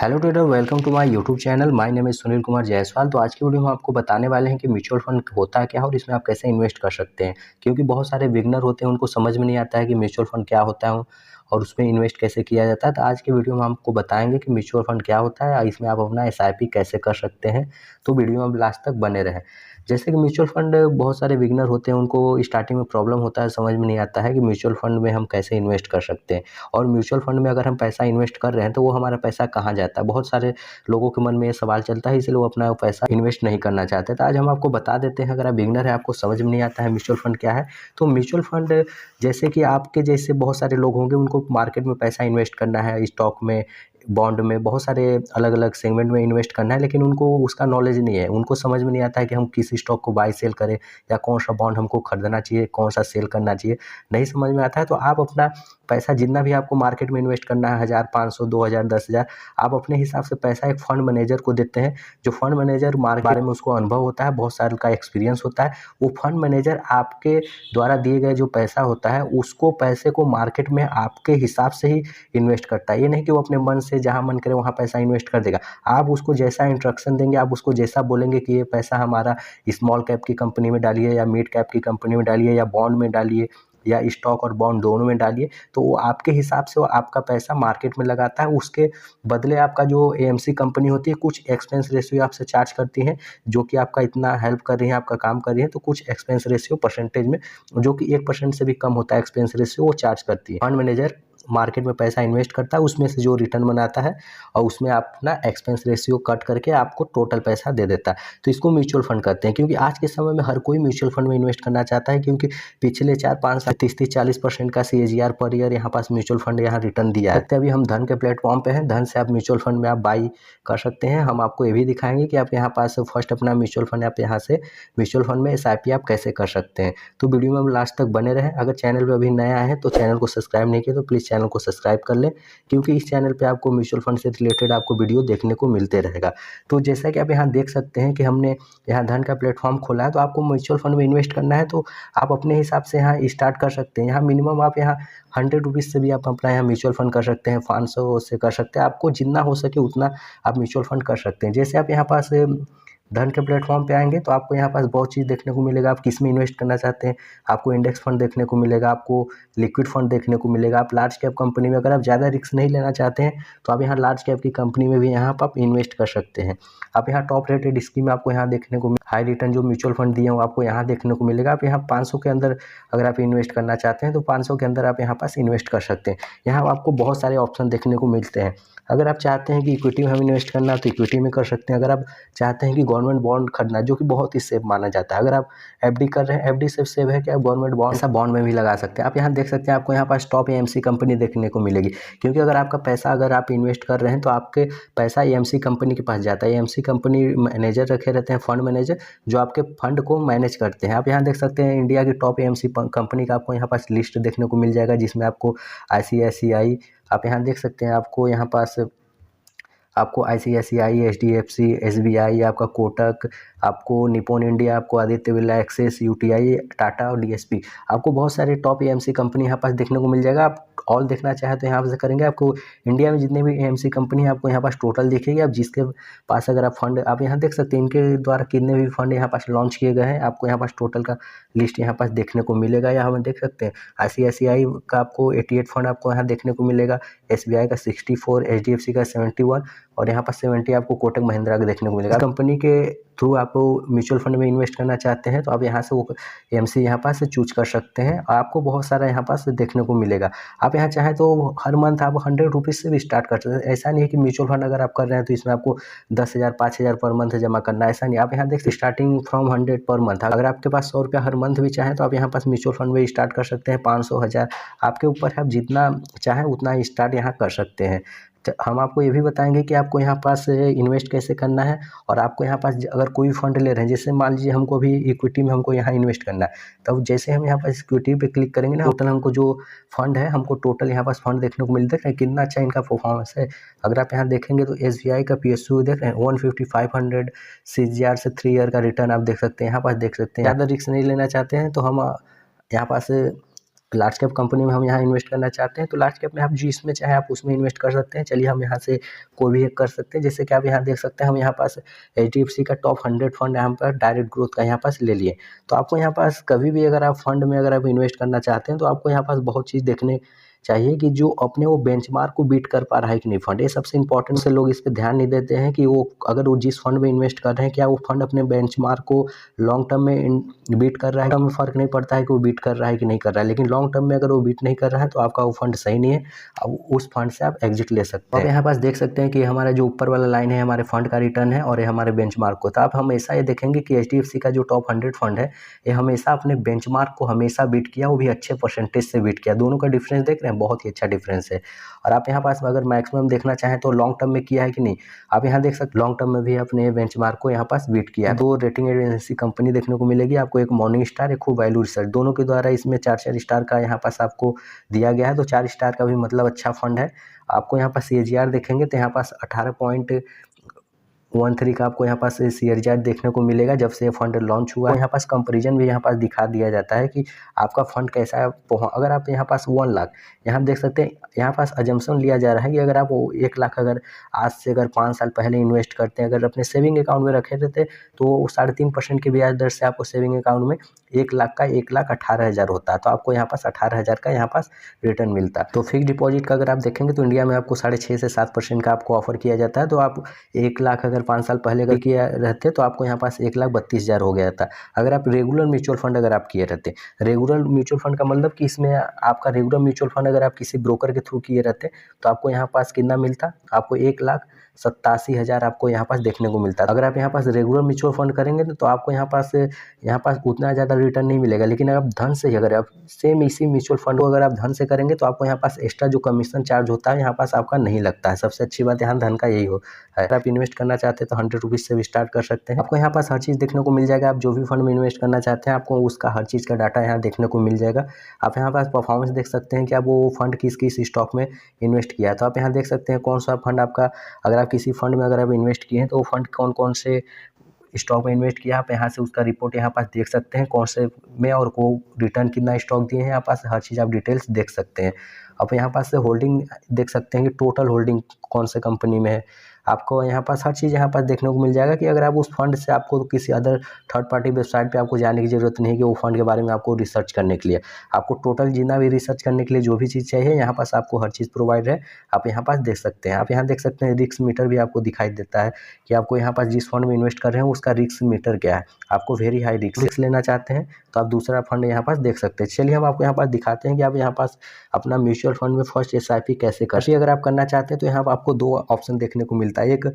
Hello trader, welcome to my YouTube channel. My name is Sunil Kumar Jaiswal. तो आज की video में आपको बताने वाले हैं कि म्यूचुअल फंड होता है क्या और इसमें आप कैसे इन्वेस्ट कर सकते हैं। क्योंकि बहुत सारे बिगनर होते हैं, उनको समझ में नहीं आता है कि म्यूचुअल फंड क्या होता है और उसमें इन्वेस्ट कैसे किया जाता है। तो आज की वीडियो में हम आपको बताएंगे कि म्यूचुअल फंड क्या होता है और इसमें आप अपना SIP कैसे कर सकते हैं। तो वीडियो में लास्ट तक बने रहें। जैसे कि म्यूचुअल फंड, बहुत सारे बिगनर होते हैं, उनको स्टार्टिंग में प्रॉब्लम होता है, समझ में नहीं आता है कि म्यूचुअल फंड में हम कैसे इन्वेस्ट कर सकते हैं और म्यूचुअल फंड में अगर हम पैसा इन्वेस्ट कर रहे हैं तो वो हमारा पैसा कहाँ जाता है। बहुत सारे लोगों के मन में ये सवाल चलता है, इसलिए वो अपना पैसा इन्वेस्ट नहीं करना चाहते। तो आज हम आपको बता देते हैं, अगर आप बिगनर है, आपको समझ में नहीं आता है म्यूचुअल फंड क्या है, तो म्यूचुअल फंड जैसे कि आपके जैसे बहुत सारे लोग होंगे, उनको मार्केट में पैसा इन्वेस्ट करना है, स्टॉक में, बॉन्ड में, बहुत सारे अलग अलग सेगमेंट में इन्वेस्ट करना है, लेकिन उनको उसका नॉलेज नहीं है। उनको समझ में नहीं आता है कि हम किस स्टॉक को बाय सेल करें या कौन सा बॉन्ड हमको खरीदना चाहिए, कौन सा सेल करना चाहिए, नहीं समझ में आता है। तो आप अपना पैसा जितना भी आपको मार्केट में इन्वेस्ट करना है, 1000, 500, 2000, 10,000, आप अपने हिसाब से पैसा एक फंड मैनेजर को देते हैं। जो फंड मैनेजर मार्केट बारे में उसको अनुभव होता है, बहुत साल का एक्सपीरियंस होता है। वो फंड मैनेजर आपके द्वारा दिए गए जो पैसा होता है, उसको पैसे को मार्केट में आपके हिसाब से ही इन्वेस्ट करता है। ये नहीं कि वो अपने मन से जहाँ मन करे वहाँ पैसा इन्वेस्ट कर देगा। आप उसको जैसा इंस्ट्रक्शन देंगे, आप उसको जैसा बोलेंगे कि ये पैसा हमारा स्मॉल कैप की कंपनी में डालिए या मिड कैप की कंपनी में डालिए या बॉन्ड में डालिए या स्टॉक और बॉन्ड दोनों में डालिए, तो वो आपके हिसाब से वो आपका पैसा मार्केट में लगाता है। उसके बदले आपका जो AMC कंपनी होती है, कुछ एक्सपेंस रेशियो आपसे चार्ज करती है, जो कि आपका इतना हेल्प कर रही है, आपका काम कर रही है। तो कुछ एक्सपेंस रेशियो परसेंटेज में, जो कि 1% से भी कम होता है एक्सपेंस रेशियो, वो चार्ज करती है। फंड मैनेजर मार्केट में पैसा इन्वेस्ट करता है, उसमें से जो रिटर्न बनाता है और उसमें अपना एक्सपेंस रेशियो कट करके आपको टोटल पैसा दे देता है। तो इसको म्यूचुअल फंड कहते हैं। क्योंकि आज के समय में हर कोई म्यूचुअल फंड में इन्वेस्ट करना चाहता है, क्योंकि पिछले 4-5 साल 30-40% का CAGR पर ईयर यहाँ पास म्यूचुअल फंड यहाँ रिटर्न दिया है। तो अभी हम धन के प्लेटफॉर्म पे हैं, धन से आप म्यूचुअल फंड में आप बाई कर सकते हैं। हम आपको ये भी दिखाएंगे कि आप यहाँ पास फर्स्ट अपना म्यूचुअल फंड, आप यहाँ से म्यूचुअल फंड में SIP आप कैसे कर सकते हैं। तो वीडियो में हम लास्ट तक बने रहें। अगर चैनल पर अभी नया है तो चैनल को सब्सक्राइब नहीं किया तो प्लीज़ चैनल को सब्सक्राइब कर लें, क्योंकि इस चैनल पे आपको म्यूचुअल फंड से रिलेटेड आपको वीडियो देखने को मिलते रहेगा। तो जैसा कि आप यहाँ देख सकते हैं कि हमने यहाँ धन का प्लेटफॉर्म खोला है। तो आपको म्यूचुअल फंड में इन्वेस्ट करना है तो आप अपने हिसाब से यहाँ स्टार्ट कर सकते हैं। यहाँ मिनिमम आप यहाँ 100 रुपीज़ से भी आप अपना यहाँ म्यूचुअल फंड कर सकते हैं, 500 से कर सकते हैं। आपको जितना हो सके उतना आप म्यूचुअल फंड कर सकते हैं। जैसे आप यहाँ पास धन के प्लेटफॉर्म पे आएंगे तो आपको यहाँ पास बहुत चीज़ देखने को मिलेगा। आप किस में इन्वेस्ट करना चाहते हैं, आपको इंडेक्स फंड देखने को मिलेगा, आपको लिक्विड फंड देखने को मिलेगा। आप लार्ज कैप कंपनी में, अगर आप ज़्यादा रिस्क नहीं लेना चाहते हैं तो आप यहाँ लार्ज कैप की कंपनी में भी यहाँ पर आप इन्वेस्ट कर सकते हैं। आप यहाँ टॉप रेटेड स्कीम आपको यहाँ देखने को, हाई रिटर्न जो म्यूचुअल फंड दिए हैं वो आपको यहाँ देखने को मिलेगा। आप यहाँ 500 के अंदर अगर आप इन्वेस्ट करना चाहते हैं तो 500 के अंदर आप यहाँ पास इन्वेस्ट कर सकते हैं। यहाँ आपको बहुत सारे ऑप्शन देखने को मिलते हैं। अगर आप चाहते हैं कि इक्विटी में हम इन्वेस्ट करना है तो इक्विटी में कर सकते हैं। अगर आप चाहते हैं कि गवर्नमेंट बॉन्ड खरीदना, जो कि बहुत ही सेफ माना जाता है, अगर आप FD कर रहे हैं, FD से सेफ है कि आप गवर्नमेंट बॉन्ड, ऐसा बॉन्ड में भी लगा सकते हैं। आप यहाँ देख सकते हैं, आपको यहाँ पास टॉप AMC कंपनी देखने को मिलेगी। क्योंकि अगर आपका पैसा, अगर आप इन्वेस्ट कर रहे हैं तो आपके पैसा AMC कंपनी के पास जाता है। AMC कंपनी मैनेजर रखे रहते हैं, फंड मैनेजर, जो आपके फंड को मैनेज करते हैं। आप यहाँ देख सकते हैं इंडिया की टॉप AMC कंपनी का आपको यहाँ पास लिस्ट देखने को मिल जाएगा, जिसमें आपको ICICI, आप यहाँ देख सकते हैं, आपको यहाँ पास आपको ICICI, HDFC, SBI, आपका कोटक, आपको निप्पॉन इंडिया, आपको आदित्य बिरला, एक्सिस, UTI, टाटा और DSP, आपको बहुत सारे टॉप AMC कंपनी यहाँ पास देखने को मिल जाएगा। आप ऑल देखना चाहें तो यहाँ से करेंगे। आपको इंडिया में जितने भी AMC कंपनी है आपको यहाँ पास टोटल दिखेगी। आप जिसके पास अगर आप फंड, आप यहाँ देख सकते हैं इनके द्वारा कितने भी फंड यहाँ पास लॉन्च किए गए हैं, आपको यहाँ पास टोटल का लिस्ट यहाँ पास देखने को मिलेगा। यहाँ हम देख सकते हैं ICICI का आपको 88 फंड आपको यहाँ देखने को मिलेगा, SBI का 64, HDFC का 71 और यहाँ पर 70 आपको कोटक महिंद्रा का देखने को मिलेगा। कंपनी के थ्रू आप म्यूचुअल फंड में इन्वेस्ट करना चाहते हैं तो आप यहाँ से वो AMC यहाँ पास से चूज कर सकते हैं। आपको बहुत सारा यहाँ पास देखने को मिलेगा। आप यहाँ चाहें तो हर मंथ आप 100 रुपीज़ से भी स्टार्ट कर सकते हैं। ऐसा नहीं है कि म्यूचुअल फंड अगर आप कर रहे हैं तो इसमें आपको 10,000, 5,000 पर मंथ जमा करना, ऐसा नहीं। आप यहाँ देख स्टार्टिंग फ्रॉम 100 पर मंथ, अगर आपके पास 100 रुपया हर मंथ भी चाहें तो आप यहाँ पास म्यूचुअल फंड में स्टार्ट कर सकते हैं। 500, 1000 आपके ऊपर है, आप जितना चाहें उतना स्टार्ट यहाँ कर सकते हैं। तो हम आपको ये भी बताएंगे कि आपको यहाँ पास इन्वेस्ट कैसे करना है। और आपको यहाँ पास अगर कोई फंड ले रहे हैं, जैसे मान लीजिए हमको भी इक्विटी में हमको यहाँ इन्वेस्ट करना है, तब जैसे हम यहाँ पास इक्विटी पे क्लिक करेंगे ना, टोटल हमको जो फंड है, हमको टोटल यहाँ पास फंड देखने को मिलता है। कितना अच्छा इनका परफॉर्मेंस है। अगर आप यहाँ देखेंगे तो SBI का PSU देख रहे हैं 150, 500 CAGR से 3 ईयर का रिटर्न आप देख सकते हैं। यहाँ पास देख सकते हैं। ज़्यादा रिस्क नहीं लेना चाहते हैं तो हम यहाँ पास लार्ज कैप कंपनी में हम यहाँ इन्वेस्ट करना चाहते हैं तो लार्ज कैप में आप जिसमें चाहे आप उसमें इन्वेस्ट कर सकते हैं। चलिए हम यहाँ से कोई भी एक कर सकते हैं। जैसे कि आप यहाँ देख सकते हैं हम यहाँ पास HDFC का टॉप 100 फंड यहाँ पर डायरेक्ट ग्रोथ का यहाँ पास ले लिए। तो आपको यहाँ पास कभी भी अगर आप फंड में अगर आप इन्वेस्ट करना चाहते हैं तो आपको यहाँ पास बहुत चीज़ देखने चाहिए कि जो अपने वो बेंचमार्क को बीट कर पा रहा है कि नहीं फंड। ये सबसे इंपॉर्टेंट से लोग इस पे ध्यान नहीं देते हैं कि वो अगर वो जिस फंड में इन्वेस्ट कर रहे हैं क्या वो फंड अपने बेंचमार्क को लॉन्ग टर्म में बीट कर रहा है। टर्म में फ़र्क नहीं पड़ता है कि वो बीट कर रहा है कि नहीं कर रहा है, लेकिन लॉन्ग टर्म में अगर वो बीट नहीं कर रहा है तो आपका वो फंड सही नहीं है। अब उस फंड से आप एग्जिट ले सकते हैं। आप यहाँ पास देख सकते हैं कि हमारा जो ऊपर वाला लाइन है हमारे फंड का रिटर्न है और ये हमारे बेंचमार्क को। तो आप हमेशा ये देखेंगे कि HDFC का जो टॉप 100 फंड है ये हमेशा अपने बेंचमार्क को हमेशा बीट किया, वो भी अच्छे परसेंटेज से बीट किया। दोनों का डिफरेंस देख रहे हैं, बहुत ही अच्छा डिफरेंस है। और आप यहाँ पास अगर मैक्सिमम देखना चाहें तो लॉन्ग टर्म में किया है कि नहीं, आप यहाँ देख सकते लॉन्ग टर्म में भी अपने बेंचमार्क को यहाँ पास बीट किया है। तो रेटिंग एजेंसी कंपनी देखने को मिलेगी आपको, एक मॉर्निंग स्टार, एक खूब वैल्यू रिसर्च, दोनोों के द्वारा इसमें 4-4 स्टार का यहाँ पास आपको दिया गया है। तो 4 स्टार का भी मतलब अच्छा फंड है। आपको यहाँ पास CAGR देखेंगे तो यहाँ पास 18.13 का आपको यहाँ पास CAGR देखने को मिलेगा जब से ये फंड लॉन्च हुआ है। यहाँ पास कंपैरिजन भी यहाँ पास दिखा दिया जाता है कि आपका फंड कैसा है। अगर आप यहाँ पास 1 लाख, यहाँ देख सकते हैं यहाँ पास अजम्पशन लिया जा रहा है कि अगर आप 1 लाख अगर आज से अगर 5 साल पहले इन्वेस्ट करते हैं, अगर अपने सेविंग अकाउंट में रखे रहते तो 3.5% की ब्याज दर से आपको सेविंग अकाउंट में 1 लाख का 1,18,000 होता है। तो आपको यहाँ पास 18,000 का यहाँ पास रिटर्न मिलता है। तो फिक्स डिपॉजिट का अगर आप देखेंगे तो इंडिया में आपको 6.5 से 7% का आपको ऑफर किया जाता है। तो आप 1 लाख अगर 5 साल पहले अगर किया रहते तो आपको यहाँ पास 1,32,000 हो गया था। अगर आप रेगुलर म्यूचुअल फंड अगर आप किए रहते, रेगुलर म्यूचुअल फंड का मतलब कि इसमें आपका रेगुलर म्यूचुअल फंड अगर आप किसी ब्रोकर के थ्रू किए रहते तो आपको यहाँ पास कितना मिलता, आपको 1,87,000 आपको यहाँ पास देखने को मिलता है। अगर आप यहाँ पास रेगुलर म्यूचुअल फंड करेंगे तो आपको यहाँ पास उतना ज़्यादा रिटर्न नहीं मिलेगा। लेकिन अगर आप धन से अगर आप सेम इसी म्यूचुअल फंड को अगर आप धन से करेंगे तो आपको यहाँ पास एक्स्ट्रा जो कमीशन चार्ज होता है यहाँ पास आपका नहीं लगता है। सबसे अच्छी बात यहाँ धन का यही है। अगर आप इन्वेस्ट करना चाहते हैं तो 100 रुपीज़ से भी स्टार्ट कर सकते हैं। आपको यहाँ पास हर चीज़ देखने को मिल जाएगा। आप जो भी फंड में इन्वेस्ट करना चाहते हैं आपको उसका हर चीज़ का डाटा यहाँ देखने को मिल जाएगा। आप यहाँ पास परफॉर्मेंस देख सकते हैं कि आप वो फंड किस किस स्टॉक में इन्वेस्ट किया है। तो आप यहाँ देख सकते हैं कौन सा फंड आपका, अगर आप किसी फंड में अगर आप इन्वेस्ट किए हैं तो वो फंड कौन कौन से स्टॉक में इन्वेस्ट किया, आप यहाँ से उसका रिपोर्ट यहाँ पास देख सकते हैं कौन से में और को रिटर्न कितना स्टॉक दिए हैं। यहाँ पास हर चीज़ आप डिटेल्स देख सकते हैं। आप यहाँ पास से होल्डिंग देख सकते हैं कि टोटल होल्डिंग कौन से कंपनी में है। आपको यहाँ पास हर चीज़ यहाँ पास देखने को मिल जाएगा कि अगर आप उस फंड से आपको किसी अदर थर्ड पार्टी वेबसाइट पे आपको जाने की ज़रूरत नहीं है कि वो फंड के बारे में आपको रिसर्च करने के लिए। आपको टोटल जितना भी रिसर्च करने के लिए जो भी चीज़ चाहिए यहाँ पास आपको हर चीज़ प्रोवाइड है, आप यहाँ पास देख सकते हैं। आप यहाँ देख सकते हैं रिस्क मीटर भी आपको दिखाई देता है कि आपको यहाँ पास जिस फंड में इन्वेस्ट कर रहे हैं उसका रिस्क मीटर क्या है। आपको वेरी हाई रिस्क लेना चाहते हैं तो आप दूसरा फंड यहाँ पास देख सकते हैं। चलिए हम आपको यहाँ पास दिखाते हैं कि आप यहाँ पास अपना म्यूचुअल फंड में फर्स्ट SIP कैसे कर। अगर आप करना चाहते हैं तो यहाँ पर आपको 2 ऑप्शन देखने को मिलता है। एक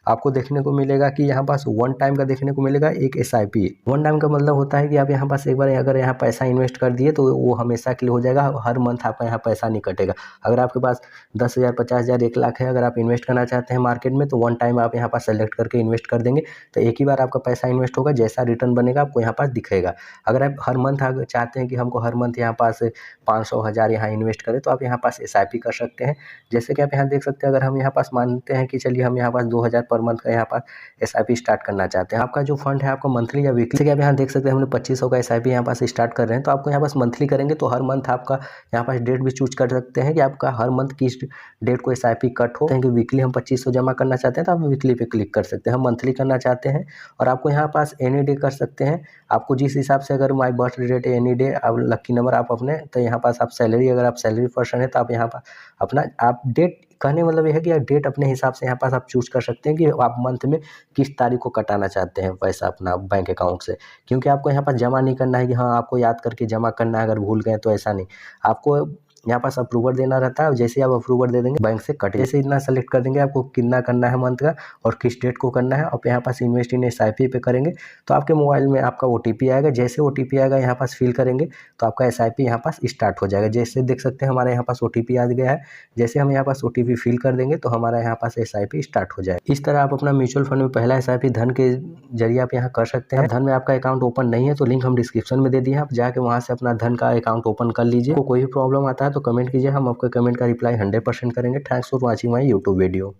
आपको देखने को मिलेगा कि यहाँ पास 1 टाइम का देखने को मिलेगा, एक SIP। 1 टाइम का मतलब होता है कि आप यहाँ पास एक बार अगर यहाँ पैसा इन्वेस्ट कर दिए तो वो हमेशा के लिए हो जाएगा, हर मंथ आपका यहाँ पैसा नहीं कटेगा। अगर आपके पास 10,000, 50,000, 1 लाख है, अगर आप इन्वेस्ट करना चाहते हैं मार्केट में तो 1 टाइम आप यहाँ पास सेलेक्ट करके इन्वेस्ट कर देंगे तो एक ही बार आपका पैसा इन्वेस्ट होगा, जैसा रिटर्न बनेगा आपको यहाँ पास दिखेगा। अगर आप हर मंथ अगर चाहते हैं कि हमको हर मंथ यहाँ पास 500, 1000 यहाँ इन्वेस्ट करें तो आप यहाँ पास SIP कर सकते हैं। जैसे कि आप यहाँ देख सकते हैं, अगर हम यहाँ पास मानते हैं कि चलिए हम यहाँ पास 2,000 पर मंथ का यहाँ पास SIP स्टार्ट करना चाहते हैं। आपका जो फंड है आपको मंथली या वीकली, जैसे कि आप यहाँ देख सकते हैं हमने 2500 का SIP यहाँ पास स्टार्ट कर रहे हैं तो आपको यहाँ पास मंथली करेंगे तो हर मंथ आपका यहाँ पास डेट भी चूज कर सकते हैं कि आपका हर मंथ किस डेट को SIP कट हो। कि वीकली हम 2500 जमा करना चाहते हैं तो आप वीकली पे क्लिक कर सकते हैं। हम मंथली करना चाहते हैं और आपको यहाँ पास एनी डे कर सकते हैं। आपको जिस हिसाब से अगर my birth date any day आप लक्की नंबर आप अपने, तो यहाँ पास आप सैलरी, अगर आप सैलरी पर्सन है तो आप यहाँ पर अपना आप डेट, कहने मतलब ये है कि आप डेट अपने हिसाब से यहाँ पास आप चूज कर सकते हैं कि आप मंथ में किस तारीख को कटाना चाहते हैं पैसा अपना बैंक अकाउंट से। क्योंकि आपको यहाँ पास जमा नहीं करना है कि हाँ आपको याद करके जमा करना है, अगर भूल गए तो ऐसा नहीं, आपको यहाँ पास अप्रूवल देना रहता है। जैसे आप अप्रूवल दे देंगे बैंक से कट, जैसे इतना सेलेक्ट कर देंगे आपको कितना करना है मंथ का और किस डेट को करना है। आप यहाँ पास इन्वेस्ट इन SIP पे करेंगे तो आपके मोबाइल में आपका OTP आएगा। जैसे OTP आएगा यहाँ पास फिल करेंगे तो आपका SIP यहाँ पास स्टार्ट हो जाएगा। जैसे देख सकते हैं हमारे यहाँ पास OTP आ गया है। जैसे हम यहाँ पास OTP फिल कर देंगे तो हमारा यहाँ पास SIP स्टार्ट हो जाएगा। इस तरह आप अपना म्यूचुअल फंड में पहला SIP धन के जरिए आप यहाँ कर सकते हैं। धन में आपका अकाउंट ओपन नहीं है तो लिंक हम डिस्क्रिप्शन में दे दिए, आप जाके वहाँ से अपना धन का अकाउंट ओपन कर लीजिए। कोई भी प्रॉब्लम आता है तो कमेंट कीजिए, हम आपके कमेंट का रिप्लाई 100% करेंगे। Thanks for watching my YouTube video.